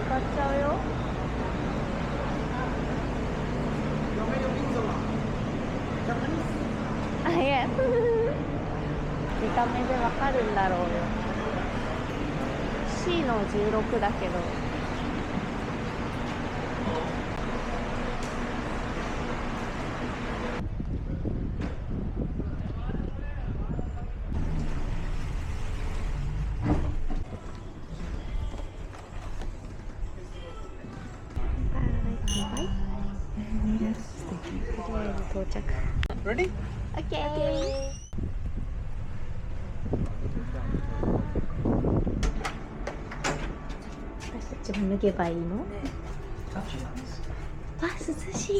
買っちゃうよ。あ、いや見た目でわかるんだろうよ。 C の16だけど。到着。 Ready? OK。 私たちも脱げばいいの？あ、涼しい。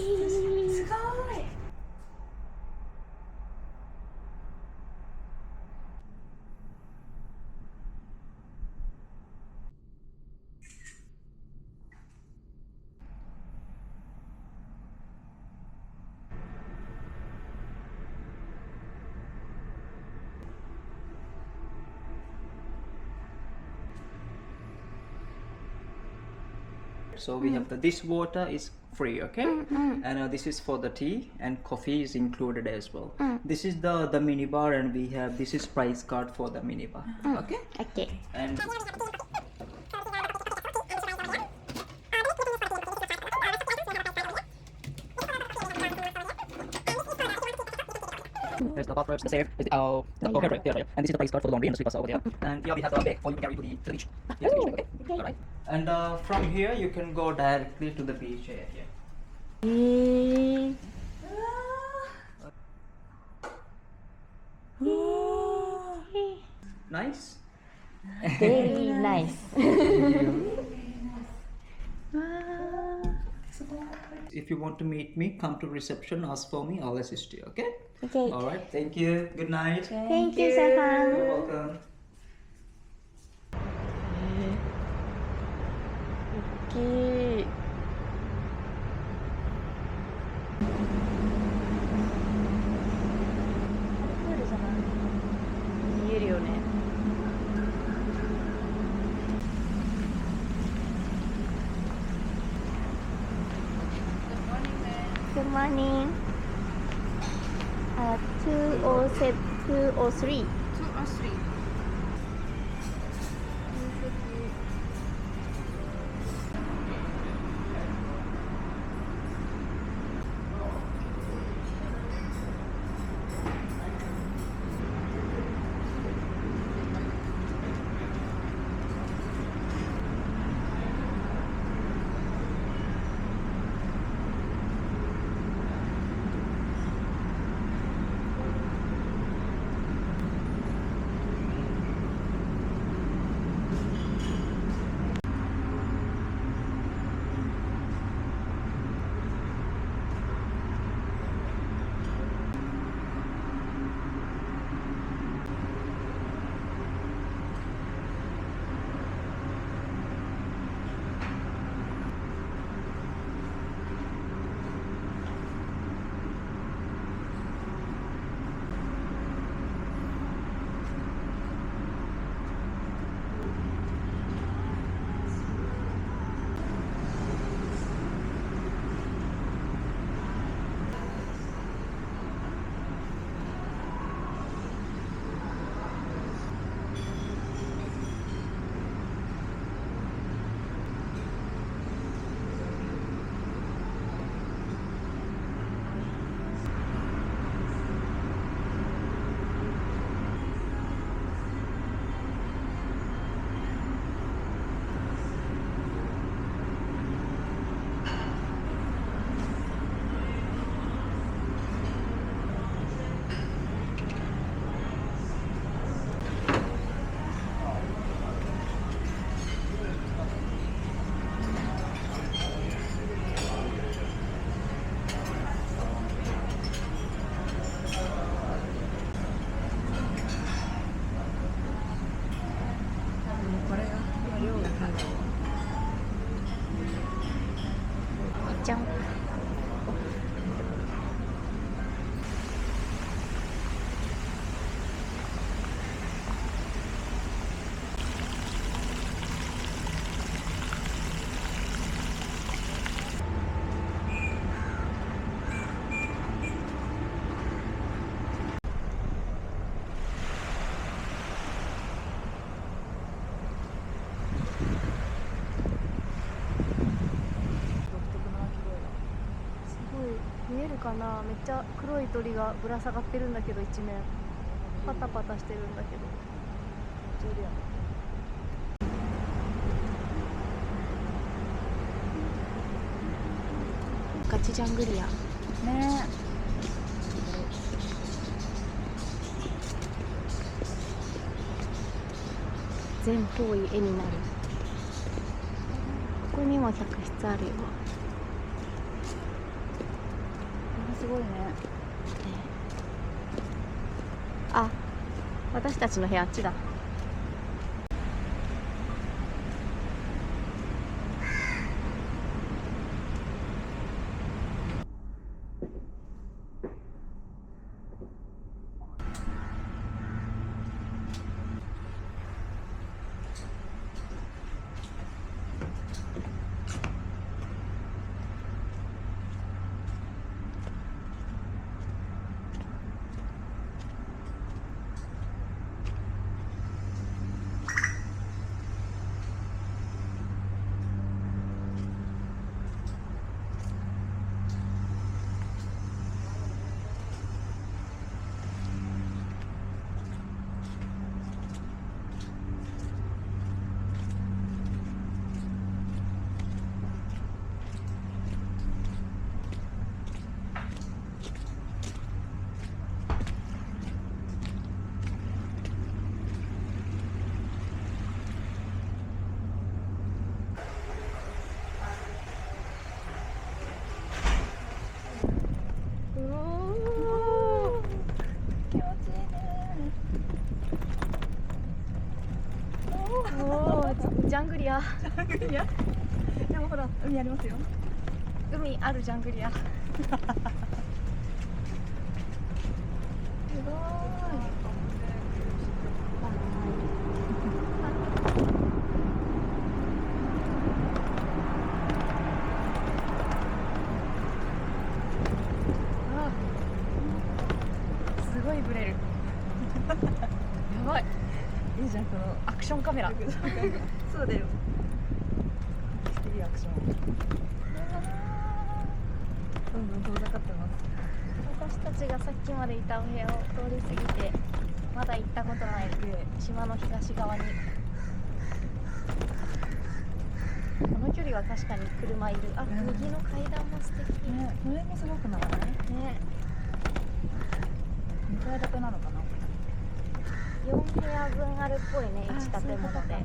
すごい。So we have this water is free, okay? And this is for the tea, and coffee is included as well. This is the mini bar, and we have this is price card for the mini bar, okay? OK。 And there's the bathrooms, the safe, the okay, right there, and this is the price card for the laundry and the sweepers over there. And here we have the bag for you to carry to the beach. Yes, the beach bag, okay? Alright. And from here you can go directly to the beach area. Nice? Very nice。 If you want to meet me, come to reception, ask for me, I'll assist you, okay? OK。 Alright, thank you. Good night. Thank you, Sahan。 You're welcome. 大きい。プールじゃない？見えるよね。Good morning. 207, 203. 203. かな。めっちゃ黒い鳥がぶら下がってるんだけど、一面パタパタしてるんだけど。ガチジャングリアね。全方位絵になる。ここにも客室あるよ。すごいね。あ、私たちの部屋あっちだ。ジャングリア。ジャングリア。でもほら海ありますよ。海あるジャングリア。すごい。すごいブレる。やばい。いいじゃんこのアクションカメラ。そうだよ。ステリアクション。どんどん遠ざかってます。私たちがさっきまでいたお部屋を通り過ぎて、まだ行ったことない島の東側に。この距離は確かに車いる。あ、右の階段も素敵ね、これもすごくない？ね。2階建てなのかな。4部屋分あるっぽいね、1建物で。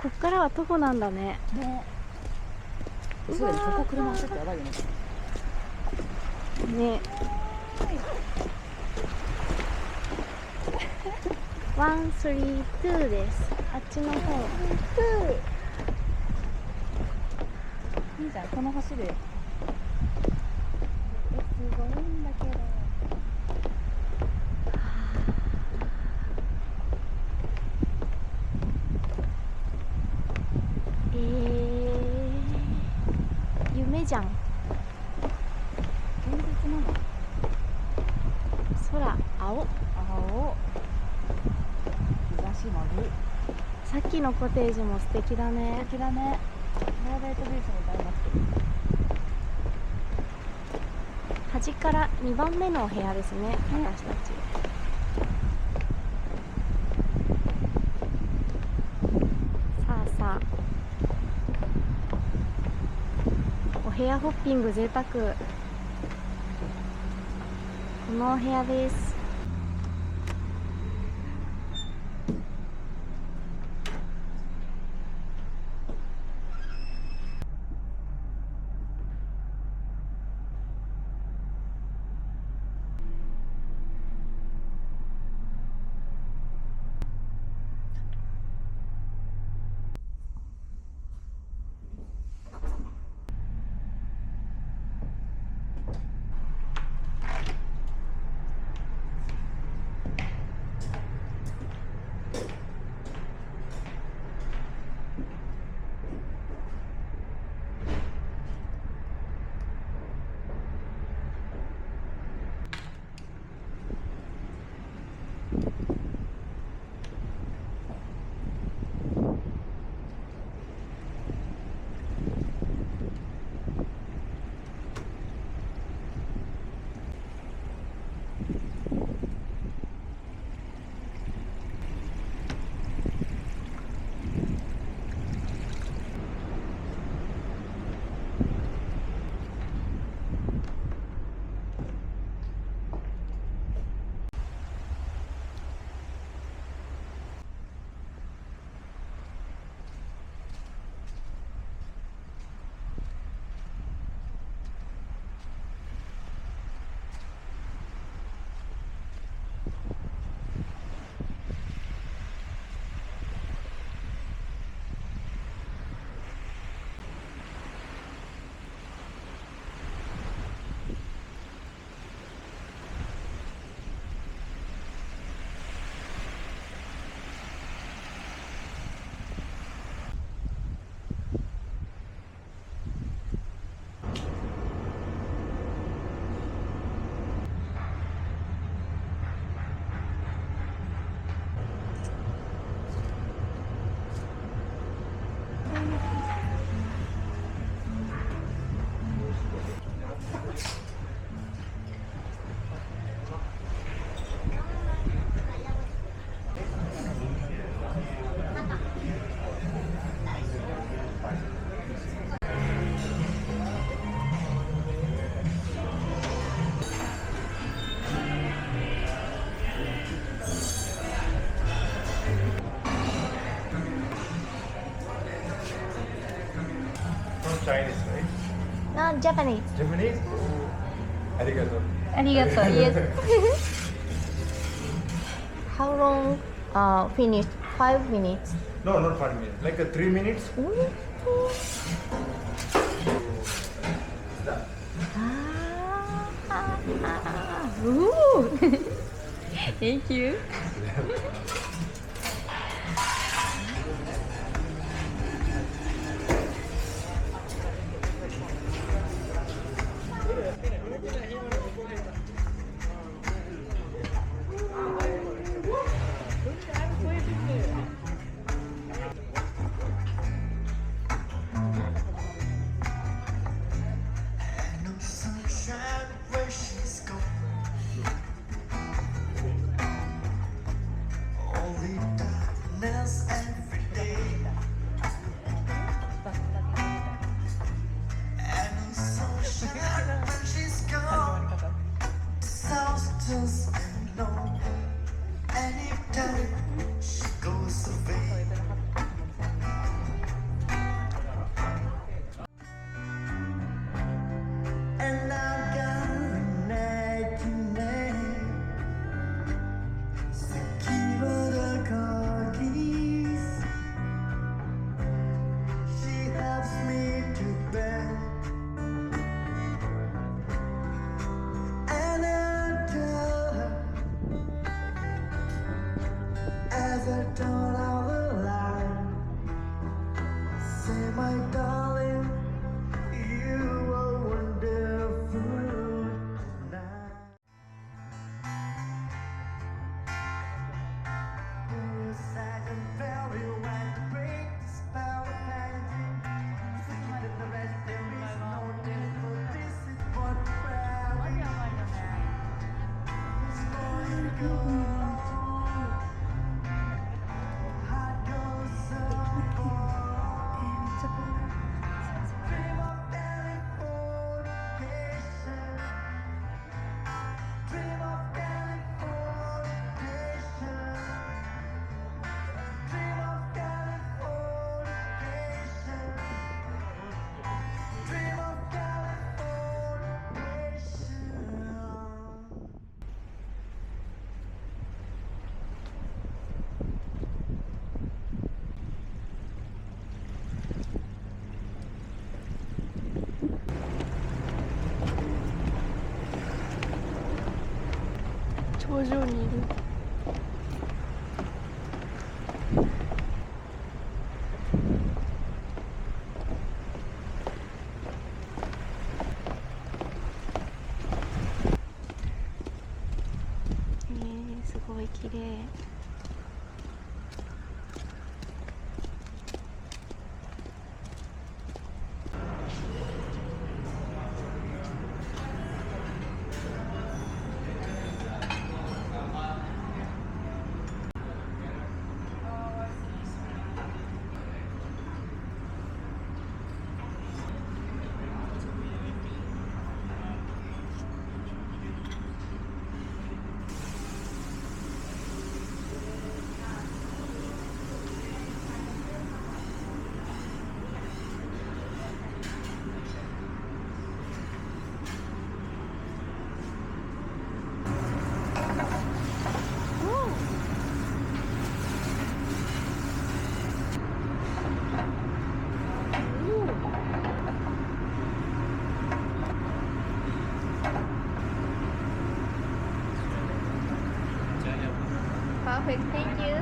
こっからは徒歩なんだね。ね。そうだよ、ここ車走ってやばいよね。ね。132です。あっちの方。いいじゃん、この橋で。すごいんだけど。夢じゃん。現実なの？空青。青。東森。さっきのコテージも素敵だね。素敵だね。プライベートビーチみたいになってる。端から2番目のお部屋ですね、私たち。さあさあ、お部屋ホッピング贅沢。このお部屋です。Chinese, right? Japanese. Japanese? Arigato. Arigato, yes. How long finished? 5 minutes. No, not 5 minutes. Like 3 minutes. Start. Ooh. Thank you. As I turn out the light, say my darling, you are wonderful tonight. Yes, I can tell you when to break the spell of fantasy. Thinking that the rest there is no difference. This is what we're It's going to go.頂上にいる。すごい綺麗。Perfect, thank you.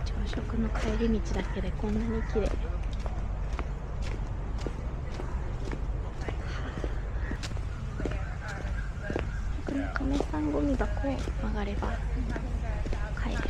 朝食の帰り道だけでこんなに綺麗。この亀さんゴミ箱を曲がれば帰れる。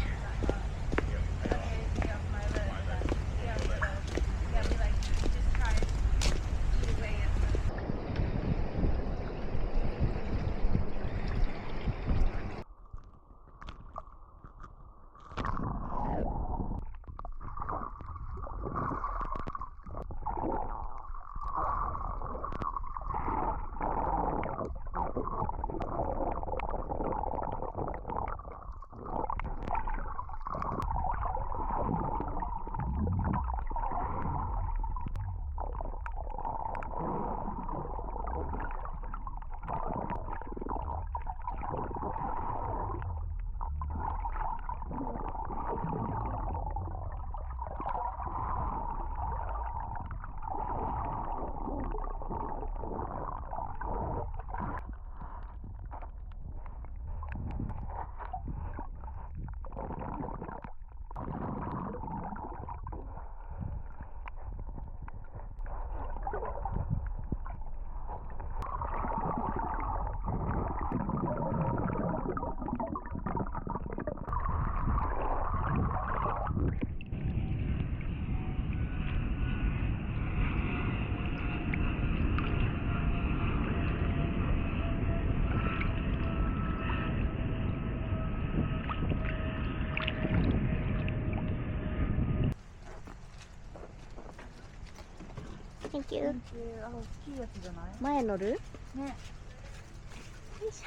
Thank you. あ、大きいやつじゃない？前乗る？ね。よいしょ。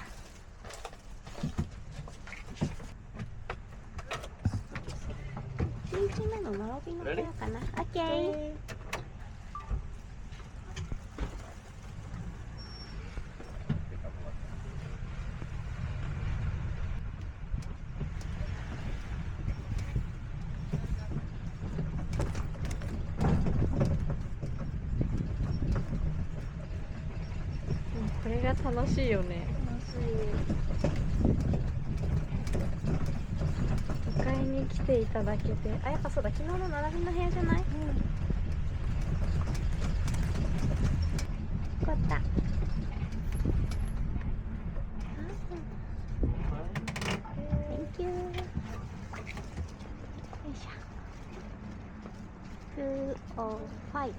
11目の並びの部屋かな。オッケー。これが楽しいよね。迎えに来ていただけて、あ、やっぱそうだ、昨日の並びの部屋じゃない？よかった。Thank you. よいしょ。205。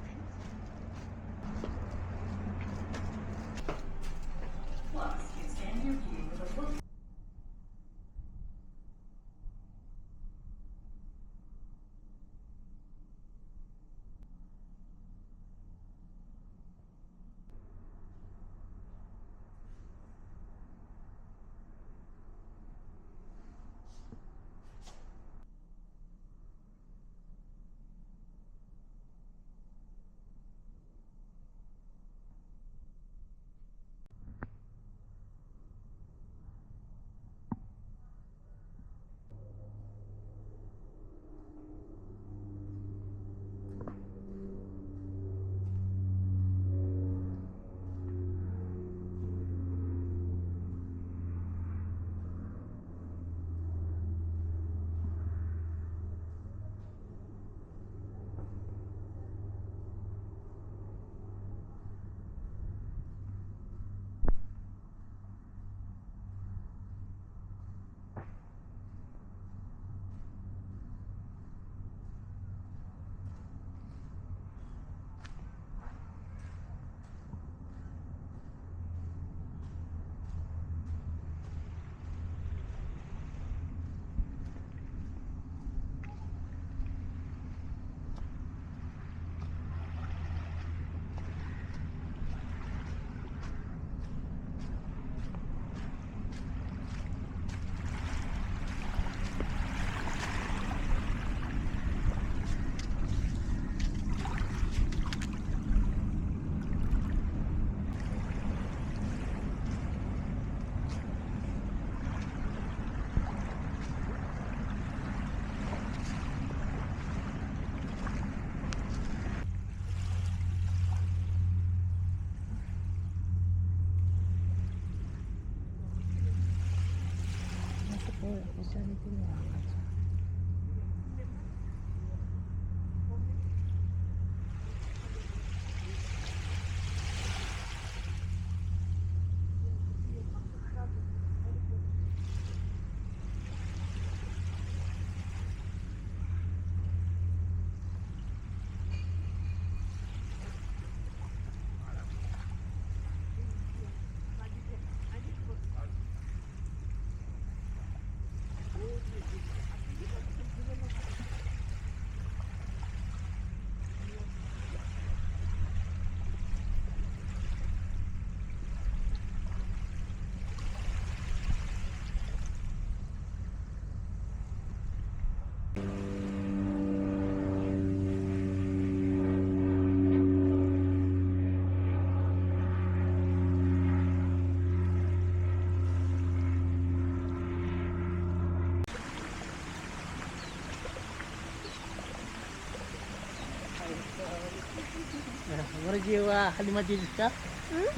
What is your Halimati discuss?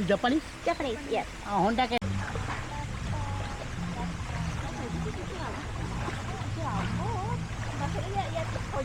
Japanese? Japanese, yes. Honda can. こ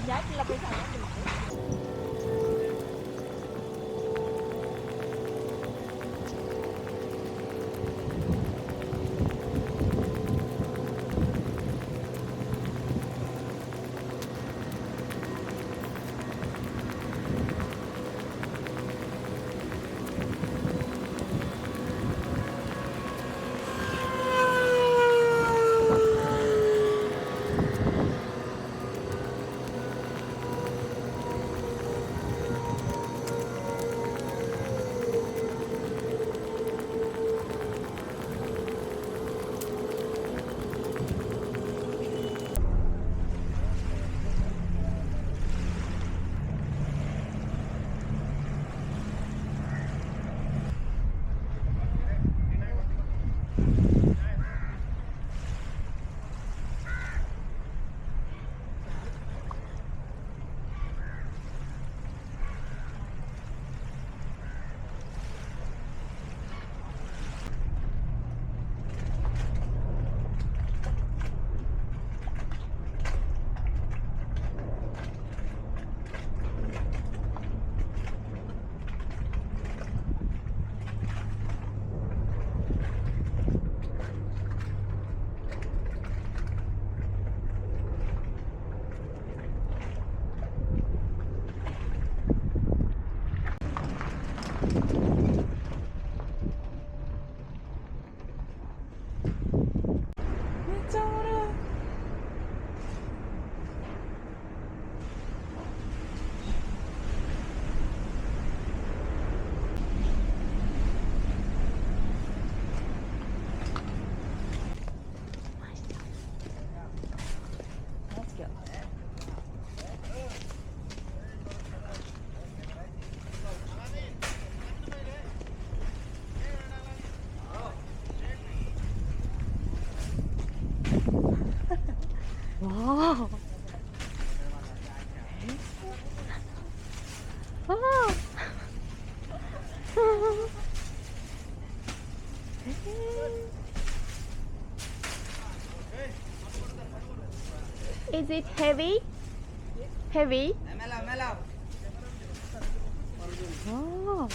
Wow. Wow. Is it heavy? Heavy? Oh.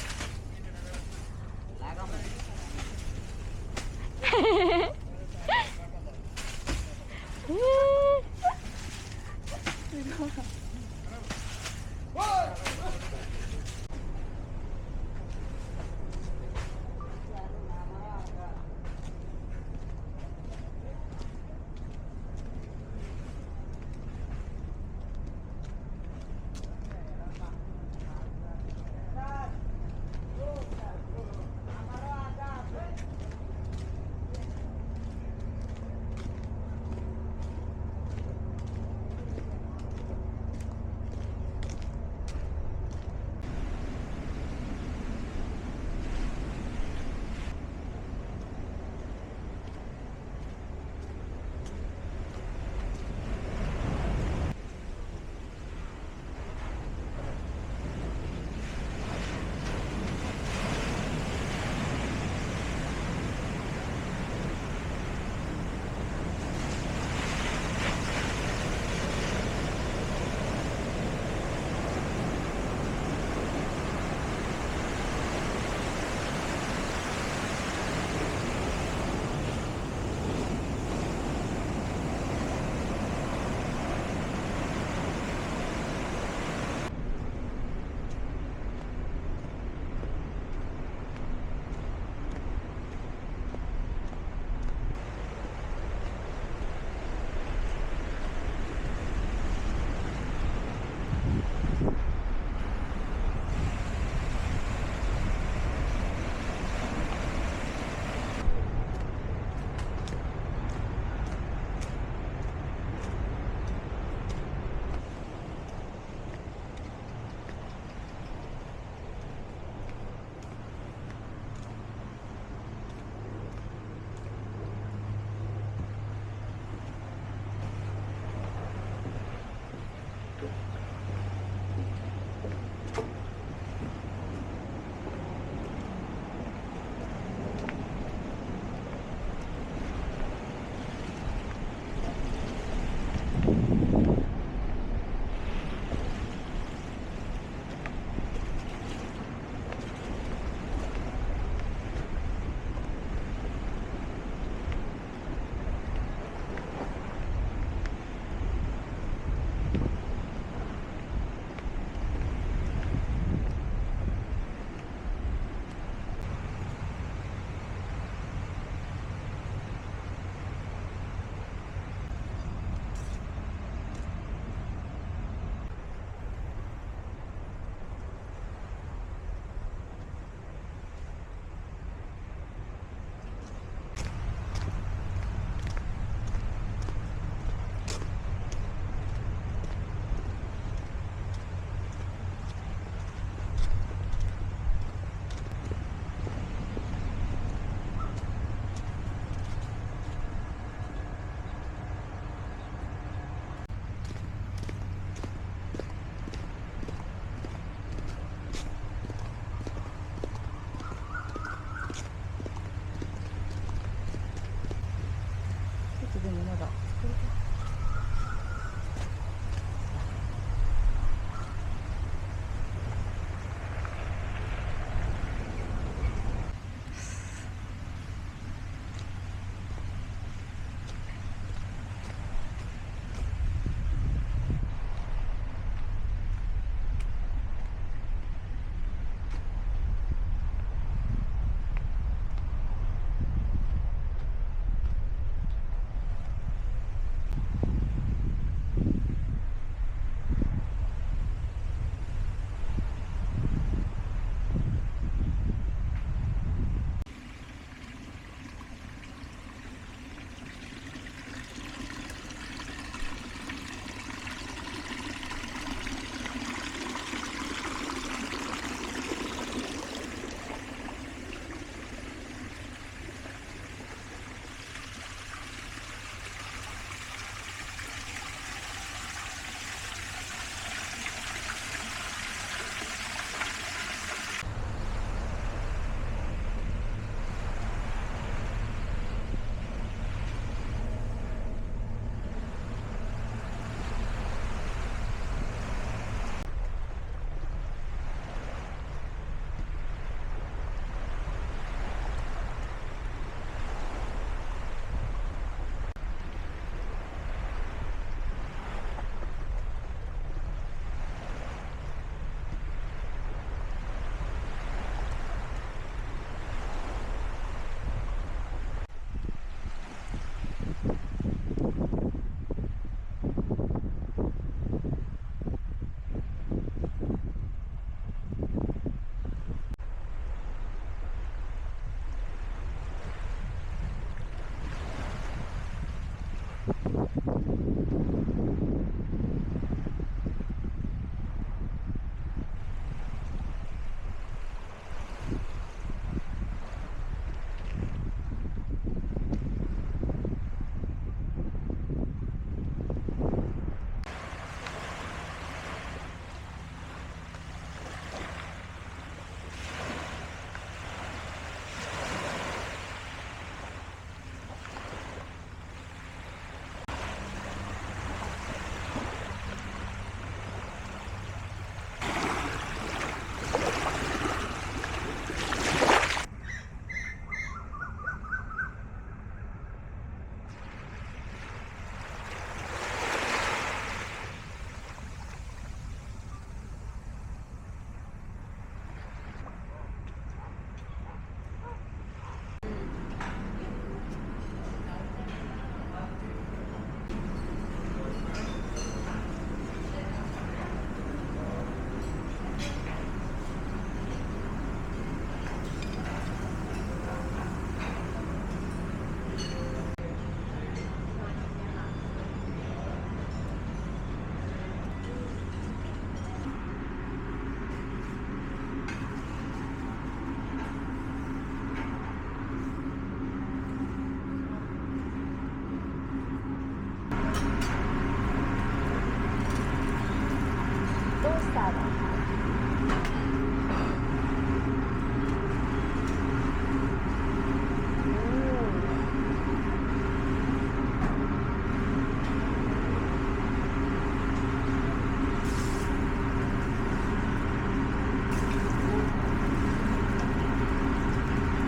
サーだ。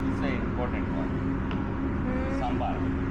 It's an important one. Sambar.